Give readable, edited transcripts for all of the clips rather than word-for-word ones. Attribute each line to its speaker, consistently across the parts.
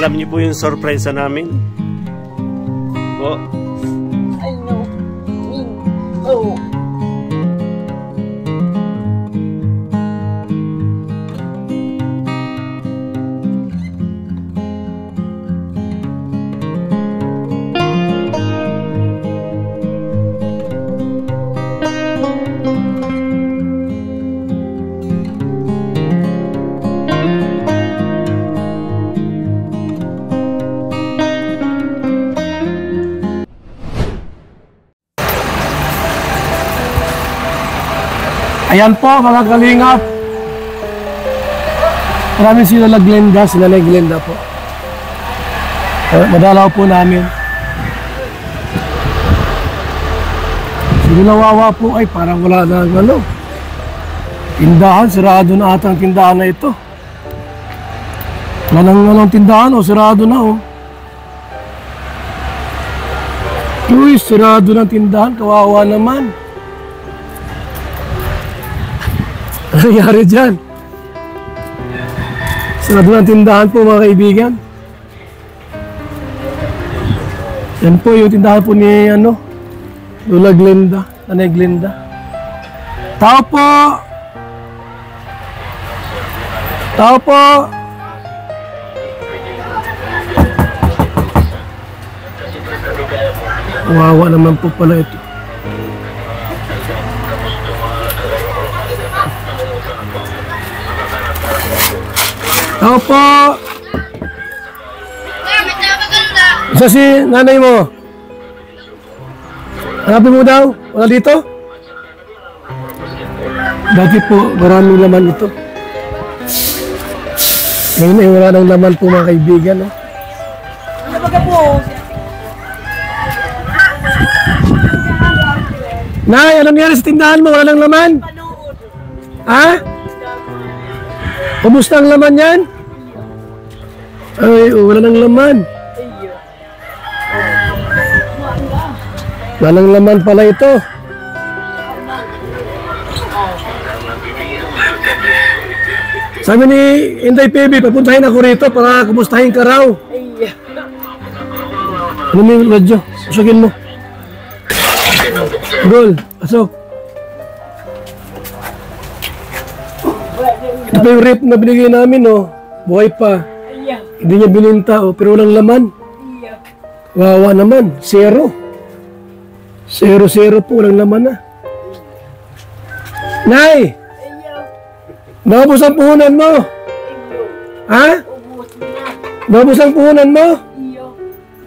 Speaker 1: Alam niyo po yung surprise namin? Po.
Speaker 2: I know. Oh.
Speaker 3: Ayan po mga kalingap. Maraming sila Glenda, sila Glenda po. Madalaw po namin. Sila Wawa po ay parang wala na ano. Tindahan, sirado na ata ang tindahan na ito. Wala nang tindahan o sirado na o. Uy, sirado ng tindahan, kawawa naman. Ano nangyari dyan? Sarado ng tindahan po mga kaibigan. Yan po yung tindahan po ni Lola Glenda, Nanay Glenda. Tao po! Tao po! Wawa naman po pala ito. Tao po! Isa si nanay mo. Hanapin mo daw. Wala dito? Dati po, maraming laman ito. Ngayon ay wala nang laman po mga kaibigan. No? Nay, anong nangyari sa tindahan mo? Wala nang laman? Ha? Kumusta ang laman yan? Ay, wala nang laman. Wala nang laman pala ito. Sabi ni Inday PB, papuntahin ako rito para kumustahin ka raw. Ano mo yung radyo? Pasukin mo. Gol, pasok. Ito pa yung rip na binigay namin, oh. Buhay pa. Hindi niya bininta, oh. Pero walang laman. Wawa naman. 0. 0 po. Walang laman na. Nay! Naubos ang puhunan mo. Ha? Naubos ang puhunan mo?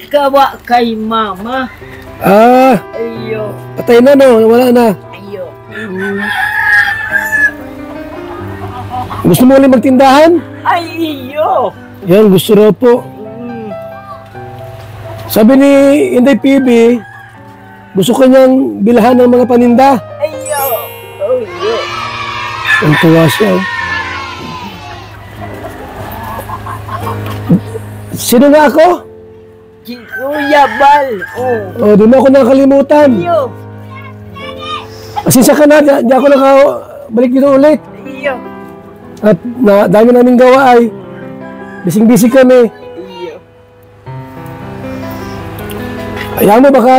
Speaker 2: Kawa kay mama.
Speaker 3: Ah. Patay na, no? Wala na. Gusto mo ulit magtindahan?
Speaker 2: Ay, iyo.
Speaker 3: Yan, gusto raw po. Sabi ni Inday PB, gusto kanyang bilhan ng mga paninda.
Speaker 2: Iyo. Oh, iyo.
Speaker 3: Ang tuwa siya. Sino nga ako?
Speaker 2: Si Kuya Bal.
Speaker 3: Oh, di mo ako nakalimutan.
Speaker 2: Iyo.
Speaker 3: Asisya ka na, di ako nakabalik dito ulit.
Speaker 2: Iyo.
Speaker 3: At dami namin gawa ay bising-busy kami.
Speaker 2: Iyo.
Speaker 3: Ayaw mo baka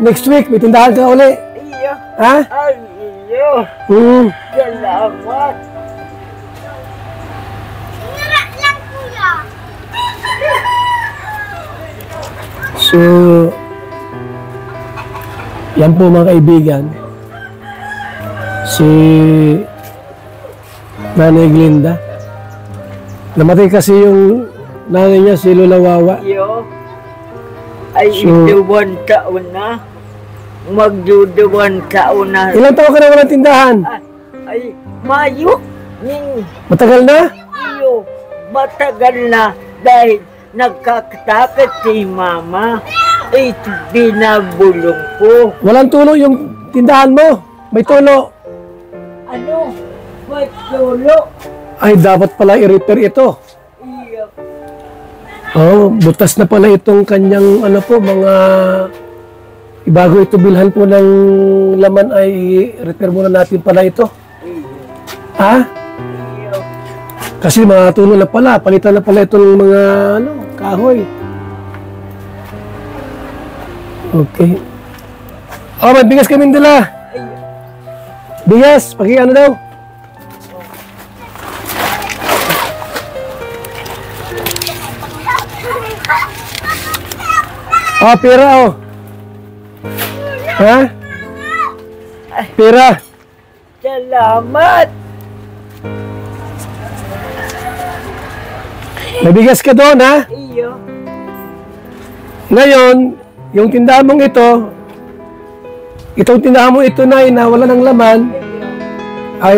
Speaker 3: next week may tindahan ka uli.
Speaker 2: Iyo.
Speaker 3: Ha?
Speaker 2: Ay, iyo. Salamat.
Speaker 3: So, yan po mga kaibigan. Si Nanay Glenda. Namatay kasi yung nanay niya, si Lola Wawa.
Speaker 2: Iyo. Ay,
Speaker 3: So,
Speaker 2: 2 taon na. Magduduwan taon na.
Speaker 3: Ilang taon ka na walang tindahan?
Speaker 2: Ay, Mayo.
Speaker 3: Matagal na?
Speaker 2: Iyo. Matagal na dahil nagkakatakot si Mama. Ito binabulong ko.
Speaker 3: Walang tulo yung tindahan mo. May tulo.
Speaker 2: Ano? May tulo.
Speaker 3: Ay, dapat pala i-repair ito.
Speaker 2: Iyo.
Speaker 3: Oh, butas na pala itong kanyang mga bago ito bilhan po ng laman ay repair muna natin pala ito. Ha?
Speaker 2: Iyo.
Speaker 3: Kasi mga tulo na pala, palitan na pala itong mga kahoy. Okay. Oh, may bigas kami dala. Bigas, paki ano daw? Oh, pera oh. Ha? Pera.
Speaker 2: Salamat.
Speaker 3: May bigas ka doon, ha?
Speaker 2: Iyo.
Speaker 3: Ngayon, yung tindahan mong ito, itong tindahan mo ito na wala ng laman, ay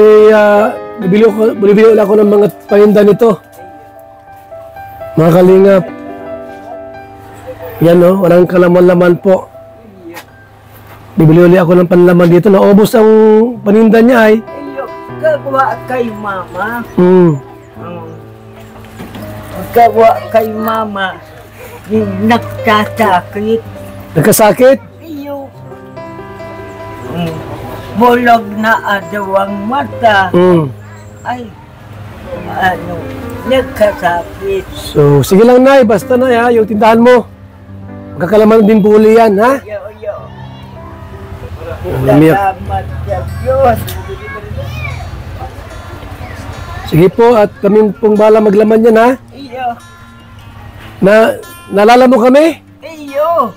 Speaker 3: bibili ako ng mga paninda nito. Mga kalingap. Yan o, walang kalaman-laman po. Bibili ulit ako ng panlaman dito. Naubos ang paninda niya ay.
Speaker 2: Iyo. Kagawa kay mama. Gawa kay mama, nagtasakit.
Speaker 3: Nagkasakit?
Speaker 2: Iyo. Bulag na adawang mata. Ay, nagkasakit.
Speaker 3: So, sige lang, Nay. Basta na, ha, yung tindahan mo. Magkakalaman din po uli yan, ha?
Speaker 2: Iyo.
Speaker 3: Umiyak.
Speaker 2: Salamat sa Diyos.
Speaker 3: Sige po, at kami pong bala maglaman yan, ha?
Speaker 2: Iyo.
Speaker 3: Naalala mo kami?
Speaker 2: Iyo.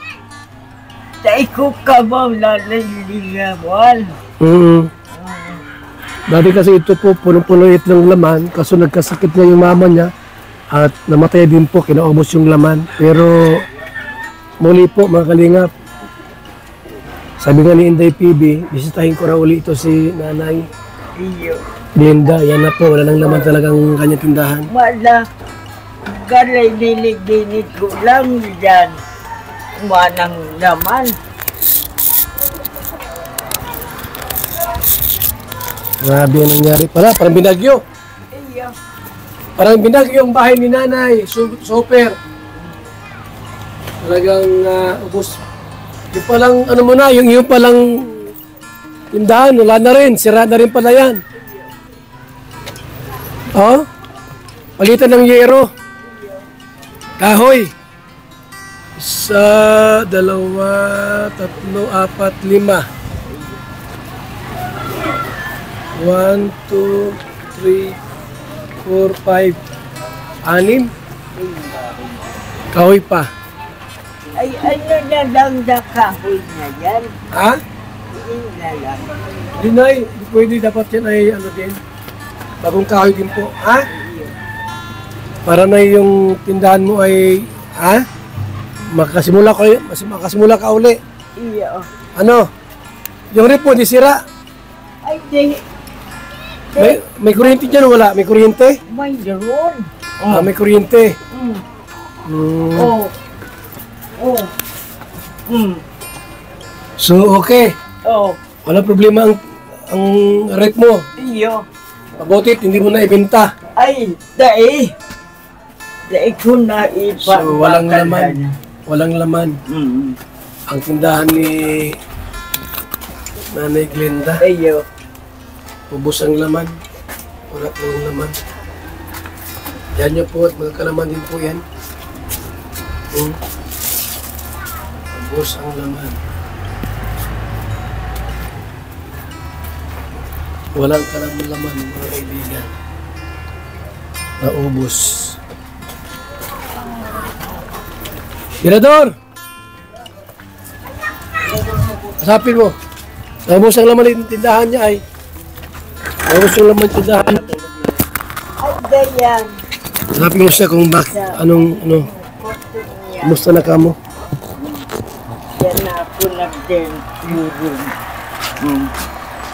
Speaker 2: Sa iko ka mo lalaligawan.
Speaker 3: Dati kasi ito po, punong-puno ito ng laman, kaso nagkasakit nga yung mama niya at namatay din po, kinaubos yung laman. Pero muli po mga kalingap, sabi nga ni Inday PB, bisitahin ko raw uli ito si Nanay
Speaker 2: Iyo.
Speaker 3: Linda. Yan na po, wala nang laman talagang kanyang tindahan.
Speaker 2: Wala. Galay nilig-dinig ko lang dyan. Manang naman.
Speaker 3: Grabe ang nangyari pala, parang binagyo.
Speaker 2: Iyo.
Speaker 3: Parang binagyo yung bahay ni Nanay, super. Talagang ubos. Yung palang, ano mo na, yung palang tindahan, wala na rin, sira na rin pala yan. Oh, palitan ng yero. Kahoy. 1, 2, 3, 4, 5. 1, 2, 3, 4, 5, 6. Kahoy pa.
Speaker 2: Ay, ano na lang na kahoy na yan?
Speaker 3: Ha?
Speaker 2: Hindi na lang.
Speaker 3: Dinay, pwede dapat yan ay ano din. Bagong kahoy din po. Ha? Para na yung tindahan mo ay, ha? Makasimula ka uli.
Speaker 2: Iyo.
Speaker 3: Ano? Yung rip mo, di sira.
Speaker 2: Ay, di.
Speaker 3: May kuryente dyan o wala? May kuryente?
Speaker 2: May doon.
Speaker 3: Ah, may kuryente.
Speaker 2: Oh.
Speaker 3: So, okay.
Speaker 2: Oh.
Speaker 3: Wala problema ang rep mo.
Speaker 2: Iyo.
Speaker 3: Mabutit, hindi mo na ibenta.
Speaker 2: Ay, dai. Dai ko na ipa.
Speaker 3: So, walang laman. Walang laman. Ang tindahan ni Nanay Glenda.
Speaker 2: Iyo.
Speaker 3: Ubos ang laman. Wala ng laman. Yan nyo po at mga kalaman din po yan. Ubos ang laman. Walang kalaman mga kaibigan. Naubos. Tirador! Kasapin mo. Naubos ang laman ng tindahan niya ay. Naubos yung laman ng tindahan.
Speaker 2: Ay, ganyan.
Speaker 3: Kasapin mo siya kung anong, kumusta na ka mo?
Speaker 2: Yan na ako nag-denturo.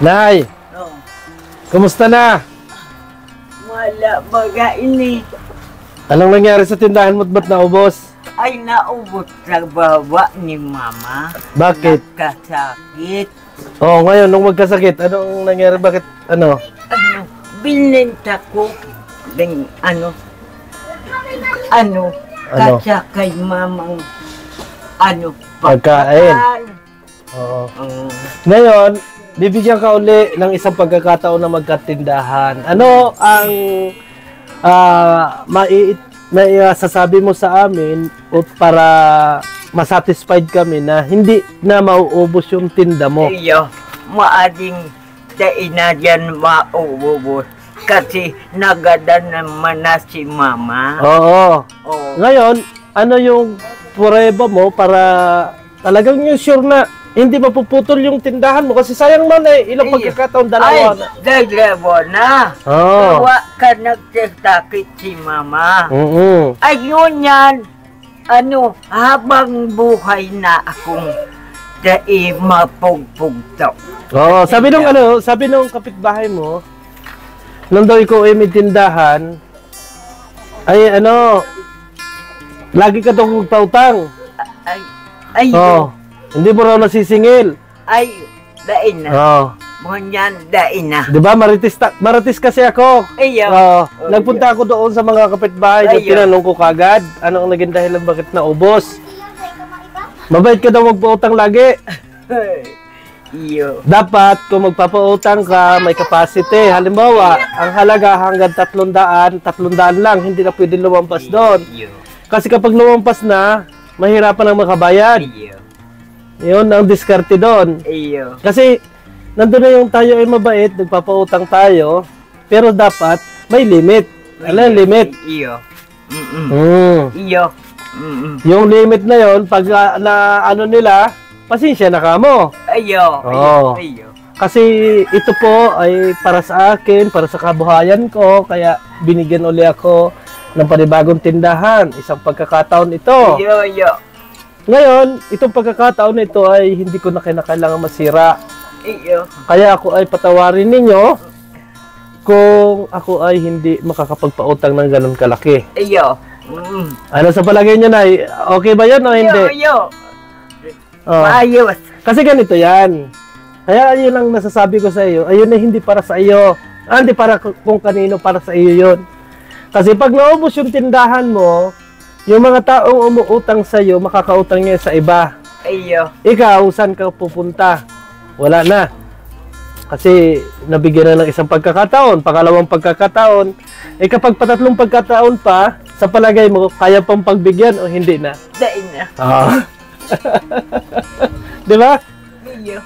Speaker 1: Nay,
Speaker 2: Oh.
Speaker 1: kumusta na?
Speaker 2: Wala baga ini.
Speaker 1: Anong nangyari sa tindahan mo't ba't naubos?
Speaker 2: Ay, naubot sa baba ni Mama.
Speaker 1: Bakit?
Speaker 2: Nagkasakit.
Speaker 1: Oo, ngayon, nung magkasakit, anong nangyari? Bakit, ano?
Speaker 2: Ano, binenta ko. Ano,
Speaker 1: Ano?
Speaker 2: kasya kay Mamang,
Speaker 1: Pagkain. Oo. Ngayon, bibigyan ka uli ng isang pagkakataon na magkatindahan. Ano ang sasabi mo sa amin o para masatisfied kami na hindi na mauubos yung tinda mo?
Speaker 2: Iyo, maading dain na dyan mauubos. Kasi nagada naman na si mama.
Speaker 1: Oo.
Speaker 2: Oh.
Speaker 1: Ngayon, ano yung prueba mo para talagang yung sure na hindi mapuputol yung tindahan mo? Kasi sayang man ilang pagkakataon, dalawa na.
Speaker 2: Ay, dalawa na.
Speaker 1: Oo.
Speaker 2: Gawa ka nagsasakit si mama.
Speaker 1: Oo.
Speaker 2: Ayun yan. Habang buhay na akong mapugpugto.
Speaker 1: Oo, sabi nung kapitbahay mo, nung daw ikaw ay may tindahan, ay lagi ka daw magpautang.
Speaker 2: Ay,
Speaker 1: Oo. Hindi mo raw nasisingil.
Speaker 2: ay, dain na.
Speaker 1: Oo.
Speaker 2: Munyan, dain na.
Speaker 1: Di ba, maritis kasi ako.
Speaker 2: Iyo.
Speaker 1: Nagpunta ako doon sa mga kapitbahay,
Speaker 2: Ayaw.
Speaker 1: tinanong ko kagad, ano ang naging dahilan bakit naubos. Mabait ka daw magpautang lagi.
Speaker 2: Iyo.
Speaker 1: Dapat, kung magpapautang ka, may capacity. Halimbawa, ang halaga hanggang 300 lang, hindi na pwede lumampas doon.
Speaker 2: Iyo.
Speaker 1: Kasi kapag lumampas na, mahirapan ang makabayad.
Speaker 2: Iyo.
Speaker 1: Yun ang diskarte doon.
Speaker 2: Iyo.
Speaker 1: Kasi, nandun na yung tayo ay mabait, nagpapautang tayo, pero dapat may limit. Alam yung limit?
Speaker 2: Iyo. Iyo.
Speaker 1: Yung limit na yon pag nila, pasensya na kamo.
Speaker 2: Iyo.
Speaker 1: Oo.
Speaker 2: Iyo.
Speaker 1: Kasi ito po ay para sa akin, para sa kabuhayan ko, kaya binigyan uli ako ng panibagong tindahan. Isang pagkakataon ito.
Speaker 2: Iyo. Iyo.
Speaker 1: Ngayon, itong pagkakataon ito ay hindi ko na kinakailangan masira.
Speaker 2: Iyo.
Speaker 1: Kaya ako ay patawarin ninyo kung ako ay hindi makakapagpautang ng ganun kalaki.
Speaker 2: Iyo.
Speaker 1: Ano sa palagay nyo, Nay? Okay ba yun o hindi?
Speaker 2: Iyo.
Speaker 1: Oh.
Speaker 2: Ayos.
Speaker 1: Kasi ganito yan. Kaya yun ang nasasabi ko sa iyo. Ayun ay hindi para sa iyo. Hindi para kung kanino, para sa iyo yun. Kasi pag naubos yung tindahan mo, yung mga taong umuutang sa iyo, makakautang niya sa iba.
Speaker 2: Iyo.
Speaker 1: Ikaw, saan ka pupunta? Wala na. Kasi nabigyan na ng isang pagkakataon, pangalawang pagkakataon. Kapag patatlong pagkataon pa, sa palagay mo, kaya pang pagbigyan o hindi na?
Speaker 2: Dain na.
Speaker 1: Di ba?
Speaker 2: Iyo.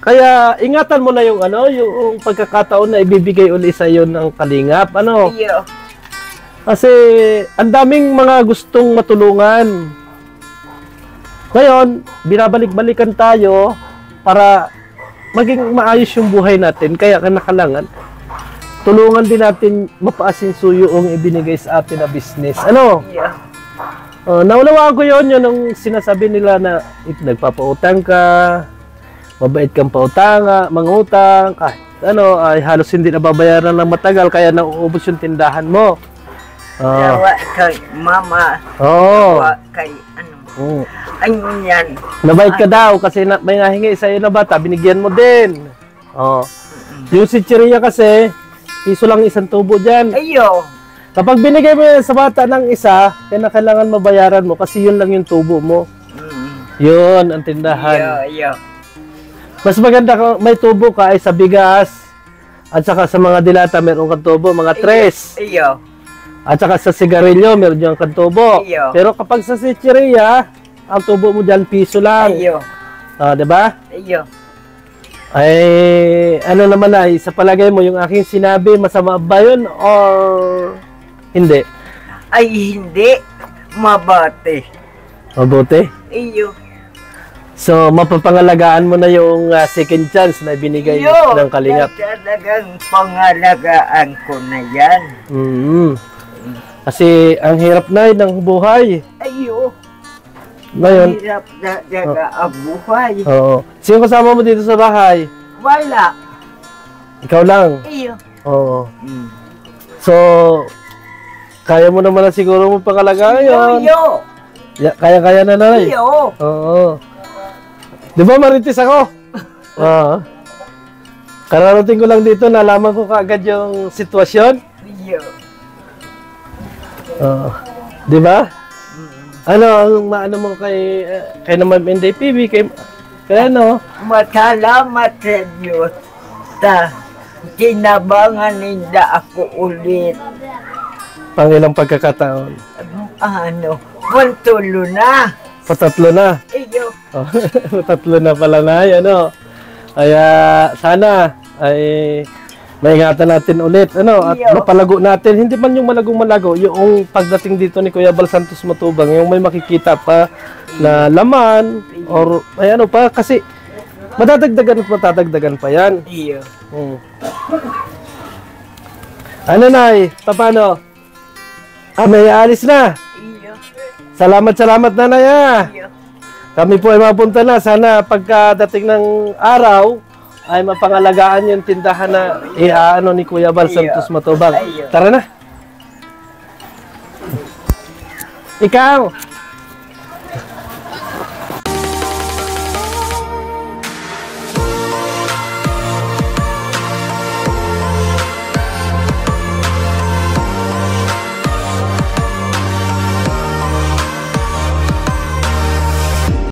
Speaker 1: Kaya ingatan mo na yung yung pagkakataon na ibibigay uli sa iyo ng kalingap.
Speaker 2: Iyo.
Speaker 1: Kasi ang daming mga gustong matulungan. Ngayon, binabalik-balikan tayo para maging maayos yung buhay natin. Kaya kinakailangan tulungan din natin mapaasinsuyo ang ibinigay sa atin na business.
Speaker 2: Iyo.
Speaker 1: Naunawaan ko yun ang sinasabi nila na nagpapautang ka, mabait kang pautanga, mangutang, ay halos hindi nababayaran ng matagal kaya nauubos yung tindahan mo.
Speaker 2: Dawa kay mama.
Speaker 1: Oo.
Speaker 2: Dawa kay Ayun yan.
Speaker 1: Nabait ka daw kasi may nahingi sa'yo na bata, binigyan mo din. Yung chichirya kasi, piso lang isang tubo dyan.
Speaker 2: Iyo.
Speaker 1: Kapag binigay mo yan sa bata ng isa, kailangan mabayaran mo kasi yun lang yung tubo mo. Yun ang tindahan.
Speaker 2: Iyo.
Speaker 1: Mas maganda kung may tubo ka ay sa bigas at saka sa mga dilata meron kang tubo, mga tres.
Speaker 2: Iyo.
Speaker 1: At saka sa sigarilyo meron yung kang tubo.
Speaker 2: Iyo.
Speaker 1: Pero kapag sa chichirya, ang tubo mo dyan piso lang.
Speaker 2: Iyo.
Speaker 1: Diba?
Speaker 2: Iyo.
Speaker 1: Ay, ano naman ay, sa palagay mo, yung aking sinabi, masama ba yun or hindi?
Speaker 2: Ay hindi. Mabate.
Speaker 1: Mabuti?
Speaker 2: Iyo.
Speaker 1: So, mapapangalagaan mo na yung second chance na binigay
Speaker 2: Iyo.
Speaker 1: ng kalingap.
Speaker 2: Talagang pangalagaan ko na yan.
Speaker 1: Kasi ang hirap na ng buhay.
Speaker 2: Ayo.
Speaker 1: Ngayon,
Speaker 2: Hirap na daga ang buhay.
Speaker 1: oo. Sino kasama mo dito sa bahay?
Speaker 2: Wala.
Speaker 1: Ikaw lang.
Speaker 2: Iyo.
Speaker 1: Oo. So, kaya mo naman na siguro mo pangalagaan yun.
Speaker 2: Iyo.
Speaker 1: Kaya-kaya na, Nay.
Speaker 2: Iyo.
Speaker 1: Oo. Di ba maritis ako? Oo. Kararating ko lang dito, nalaman ko kaagad yung sitwasyon.
Speaker 2: Iyo.
Speaker 1: Oo. Di ba? Ano ang maano mo kay naman Inday PB, kay ano?
Speaker 2: Masalamat sa Diyos. Kinabangan ninda ako ulit.
Speaker 1: Pangilang pagkakataon?
Speaker 2: Ano, puntulo na.
Speaker 1: Patatlo na.
Speaker 2: Iyo.
Speaker 1: Oh, patatlo na pala na yan, ano. Kaya sana ay maingatan natin ulit, ano, at
Speaker 2: Iyo.
Speaker 1: mapalago natin. Hindi man yung malagong-malago, yung pagdating dito ni Kuya Bal Santos Matubang, yung may makikita pa na laman, or ay ano pa, kasi madadagdagan at matadagdagan pa yan.
Speaker 2: Iyo.
Speaker 1: Ano Nay, paano? May alis na.
Speaker 2: Iyo.
Speaker 1: Salamat Nanay ah.
Speaker 2: Iyo.
Speaker 1: Kami po ay mapunta na. Sana pagkadating ng araw ay mapangalagaan yung tindahan na iaano ni Kuya Bal Santos Matubang. Tara na. Ikaw,